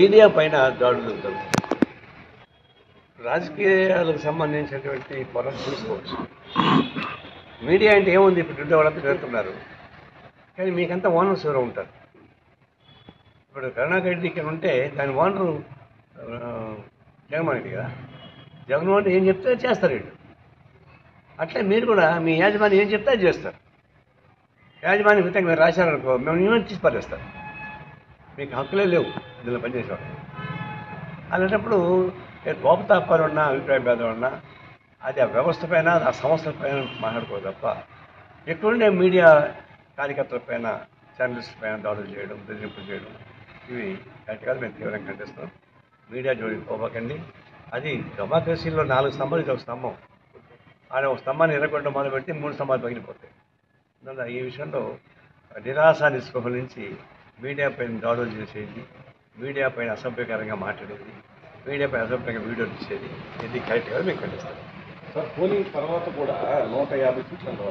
Media పైన దాడులు జరుగుతాయి. రాజకీయాలకు సంబంధించినటువంటి పొరలు చూసుకోవచ్చు. మీడియా అంటే ఏముంది, ఇప్పుడు వాళ్ళంతా జరుగుతున్నారు, కానీ మీకంతా ఓనర్స్ ఎవరో ఉంటారు. ఇప్పుడు కరుణాకర్ రెడ్డి ఇక్కడ ఉంటే దాని ఓనరు జగన్మోహన్ రెడ్డి కదా. జగన్మోహన్ రెడ్డి ఏం చెప్తే చేస్తారు వీళ్ళు. అట్లే మీరు కూడా మీ యాజమాన్యం ఏం చెప్తే అది చేస్తారు. యాజమాన్యం విధంగా మీరు రాశారనుకో, మేము యూనిట్ తీసి పారేస్తారు. మీకు హక్కులే లేవు ఇందులో పనిచేసేవాళ్ళు. అలాంటప్పుడు కోపతాపాలు ఉన్నా, అభిప్రాయ భేదం ఉన్నా అది ఆ వ్యవస్థ పైన, ఆ సంస్థల పైన మాట్లాడుకోదు తప్ప ఎక్కడుండే మీడియా కార్యకర్తల పైన, జర్నలిస్టుల పైన దాడులు చేయడం, బెదిరింపులు చేయడం ఇవి కరెక్ట్ కాదు. మేము తీవ్రంగా ఖండిస్తాం. మీడియా జోడికి పోవకండి. అది డెమోక్రసీలో 4 స్తంభాలు, ఇది ఒక స్తంభం. ఆయన ఒక స్తంభాన్ని ఎర్రగొట్టడం మొదలుపెట్టి 3 స్తంభాలు పగిలిపోతాయి. అందువల్ల ఈ విషయంలో నిరాశ నిస్పృహల నుంచి మీడియా పైన దాడులు చేసేది, మీడియా పైన అసభ్యకరంగా మాట్లాడేది, మీడియా పైన అసభ్యంగా వీడియో తీసేది ఇది కరెక్ట్ కాదు. మేము ఖండిస్తాం. సార్, పోలింగ్ తర్వాత కూడా 150 సీట్లలో